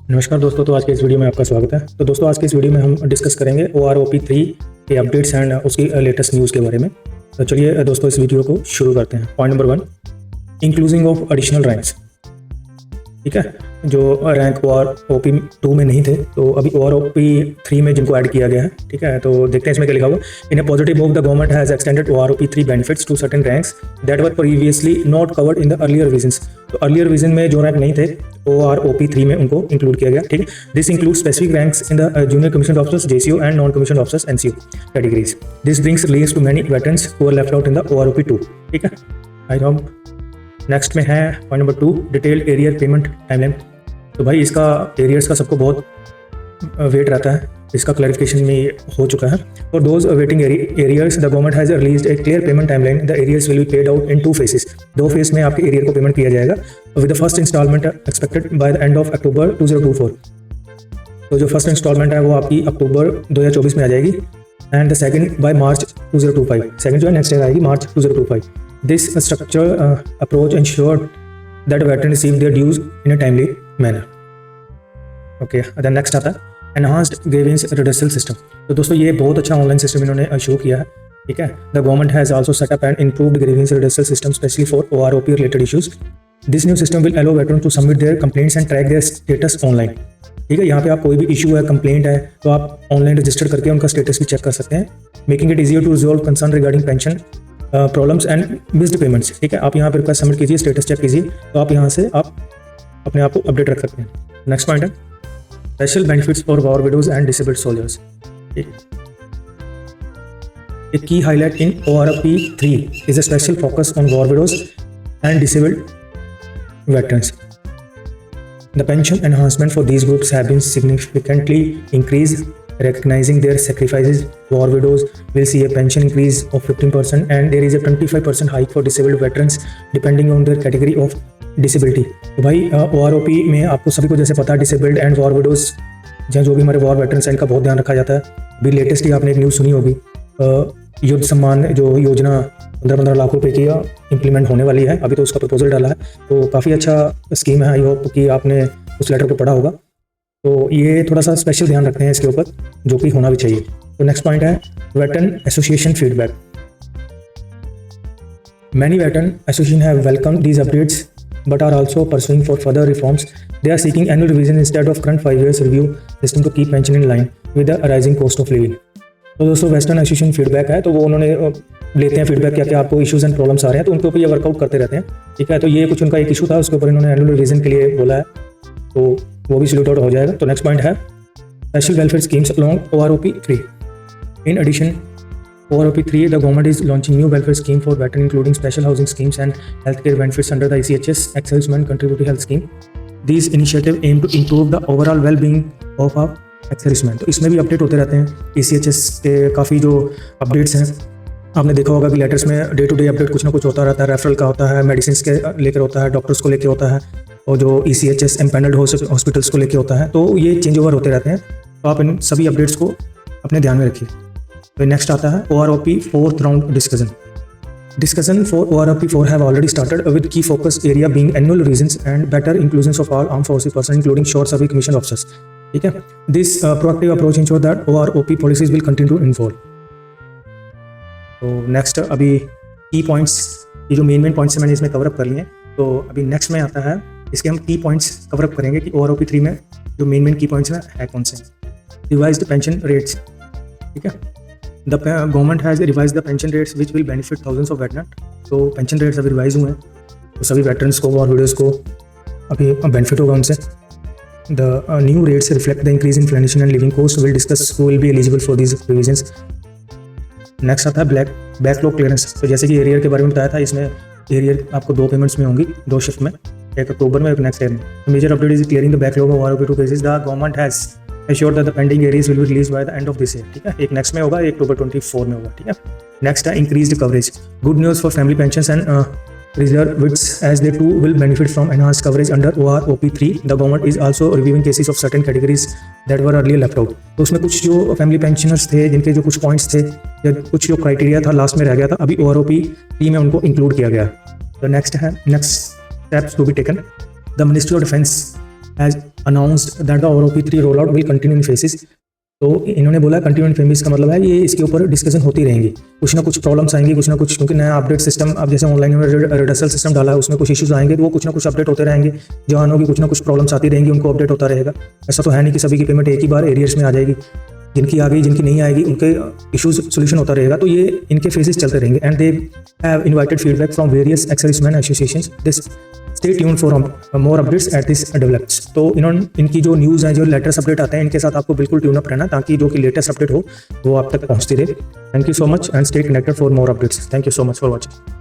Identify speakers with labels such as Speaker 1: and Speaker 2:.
Speaker 1: नमस्कार दोस्तों, तो आज के इस वीडियो में आपका स्वागत है। तो दोस्तों आज के इस वीडियो में हम डिस्कस करेंगे OROP3 के अपडेट्स एंड उसकी लेटेस्ट न्यूज़ के बारे में। तो चलिए दोस्तों इस वीडियो को शुरू करते हैं। Point number 1, including of additional ranks. ठीक है, जो रैंक OROP2 में नहीं थे तो अभी OROP3 में जिनको ऐड किया गया है। ठीक है, तो देखते हैं इसमें क्या लिखा हुआ। In a positive move the government has extended OROP3 benefits to certain ranks that were previously not covered in the earlier visions. तो अर्लियर विजन में जो रैंक नहीं थे OROP3 में उनको इंक्लूड किया गया। ठीक है, this includes specific ranks in the junior commission officers JCO and non commission officers NCO categories. This brings relief to many veterans who are left out in the OROP2। ठीक है, I hope. Next में है point number 2, detailed arrear payment timeline. तो भाई इसका arrears का सबको बहुत वेट रहता है, इसका क्लैरिफिकेशन में हो चुका है। For those waiting arrears the government has released a clear payment timeline. The arrears will be paid out in 2 phases. 2 phase में आपके एरियर को पेमेंट किया जाएगा with the first instalment expected by the end of October 2024। तो जो first instalment है वो आपकी अक्टूबर 2024 में आ जाएगी and the second by March 2025। Second जो है नेक्स्ट ईयर आएगी मार्च 2025। This structure approach insured that veteran receive their dues in a timely manner. Okay, then next आता है एनहांस्ड ग्रीवेंस रिडर्सल सिस्टम। तो दोस्तों ये बहुत अच्छा ऑनलाइन सिस्टम इन्होंने शुरू किया है। ठीक है, the government has also set up and improved grievance redressal system specially for OROP related issues. This new system will allow veteran to submit their complaints and track their status online. ठीक है, यहाँ पे आप कोई भी issue है, complaint है, तो आप ऑनलाइन रजिस्टर करके उनका स्टेटस भी चेक कर सकते हैं, making it easier to resolve concern regarding pension problems and missed payments. ठीक है, आप यहाँ पर रिक्वेस्ट सबमिट कीजिए, स्टेटस चेक कीजिए, तो आप यहाँ से आप अपने आप को अपडेट रख सकते हैं। नेक्स्ट पॉइंट है special benefits for war widows and disabled soldiers. A key highlight in OROP3 is a special focus on war widows and disabled veterans. The pension enhancement for these groups have been significantly increased, recognizing their sacrifices. War widows will see a pension increase of 15% and there is a 25% hike for disabled veterans depending on their category of disability. तो भाई OROP में आपको सभी को जैसे पता है disabled and war widows जो भी हमारे वॉर वेटरन्स हैं इनका बहुत ध्यान रखा जाता है। अभी लेटेस्ट ही आपने एक न्यूज़ सुनी होगी, युद्ध सम्मान जो योजना 15-15 लाख रुपए की इम्प्लीमेंट होने वाली है। अभी तो उसका प्रपोजल डाला है, तो काफ़ी अच्छा स्कीम है। आई होप कि आपने उस लेटर को पढ़ा होगा। तो ये थोड़ा सा स्पेशल ध्यान रखते हैं इसके ऊपर, जो कि होना भी चाहिए। तो नेक्स्ट पॉइंट है veteran association feedback. Many veteran association have welcome these updates but are also pursuing for further reforms. They are seeking annual revision instead of current 5 years review system to keep pension in line with the rising cost of living. तो दोस्तों western association feedback है, तो वो उन्होंने लेते हैं feedback क्या आपको इश्यूज एंड प्रॉब्लम्स आ रहे हैं, तो उनके ऊपर ये वर्कआउट करते रहते हैं। ठीक है, तो ये कुछ उनका एक इशू था, उसके ऊपर इन्होंने एनुअल रिविजन के लिए बोला है, तो वो भी सॉल्यूट आउट हो जाएगा। तो नेक्स्ट पॉइंट है special welfare schemes along OROP3। In addition OROP3, the government is launching new welfare scheme for veterans, including special housing schemes and healthcare benefits under the ECHS ex-servicemen contributory health scheme. These initiatives aim to improve the overall well-being of our ex-servicemen. तो इसमें भी update होते रहते हैं। ECHS के काफ़ी जो updates हैं आपने देखा होगा कि लेटर्स में डे टू डे अपडेट कुछ ना कुछ होता रहता है। रेफरल का होता है, मेडिसिन के लेकर होता है, डॉक्टर्स को लेकर होता है, और जो ECHS एम्पैनल्ड हॉस्पिटल्स को लेकर होता है। तो ये चेंज ओवर होते रहते हैं, तो आप इन सभी अपडेट्स को अपने ध्यान में रखिए। तो नेक्स्ट आता है OROP 4th round discussion. Discussion for OROP4 have already started with key focus area being annual revisions and better inclusions of all armed forces personnel including short service commissioned officers. ठीक है, this proactive approach ensure that OROP policies will continue to evolve. तो next अभी की points, ये जो main points मैंने इसमें cover up कर लिए हैं। तो अभी नेक्स्ट में आता है इसके हम की पॉइंट्स कवर अप करेंगे कि OROP3 में जो मेन की पॉइंट्स है कौन से। Revised pension rates. ठीक है, The government has revised the pension rates which will benefit thousands of veterans. तो पेंशन रेट्स अभी रिवाइज हुए हैं, तो सभी वेटरन्स को और विडोज़ को अभी बेनिफिट होगा उनसे। The new rates reflect the increase in inflation and living cost. We'll discuss who will be eligible for these revisions. Next आता है बैकलॉग क्लियरेंस। तो जैसे कि एरियर के बारे में बताया था, इसमें एरियर आपको 2 पेमेंट्स में होंगी, 2 शिफ्ट में, एक अक्टूबर में, एक नेक्स्ट ईयर में। Major update is clearing the backlog of OROP2 cases. The government has assured that the pending areas will be released by the end of this year. ठीक है, एक नेक्स्ट में होगा, एक अक्टूबर 24 में होगा। ठीक है, नेक्स्ट है increased coverage. Good news for family pensions and reservists as they too will benefit from enhanced coverage under OROP3. The government is also reviewing cases of certain categories that were earlier left out. तो उसमें कुछ जो family pensioners थे जिनके जो कुछ points थे या कुछ जो क्राइटेरिया था लास्ट में रह गया था, अभी OROP3 में उनको इंक्लूड किया गया। तो नेक्स्ट है next steps to be taken. The Ministry of Defence has announced that the OOP3 roll out will continue in phases. तो इन्होंने बोला कंटिन्यू इन फेसेस का मतलब है ये इसके ऊपर डिस्कशन होती रहेंगी, कुछ ना कुछ प्रॉब्लम्स आएंगी, कुछ ना कुछ, क्योंकि नया अपडेट सिस्टम अब जैसे ऑनलाइन में रिडर्सल सिस्टम डाला है उसमें कुछ इश्यूज आएंगे, तो वो कुछ ना कुछ अपडेट होते रहेंगे। जवानों की कुछ ना कुछ प्रॉब्लम्स आती रहेंगी, उनको अपडेट होता रहेगा। ऐसा तो है नहीं कि सभी की पेमेंट एक ही बार एरियर्स में आ जाएगी, जिनकी आ गई जिनकी नहीं आएगी उनके इश्यूज सोल्यूशन होता रहेगा। तो ये इनके फेजेस चलते रहेंगे। And they have invited feedback from various ex-serviceman associations. This stay tuned for more updates at this develops. तो इन्होंने इनकी जो न्यूज़ है, जो लेटेस्ट अपडेट आते हैं, इनके साथ आपको बिल्कुल ट्यून अप रहना, ताकि जो कि लेटेस्ट अपडेट हो वो आप तक पहुंचती रहे। Thank you so much and stay connected for more updates. Thank you so much for watching.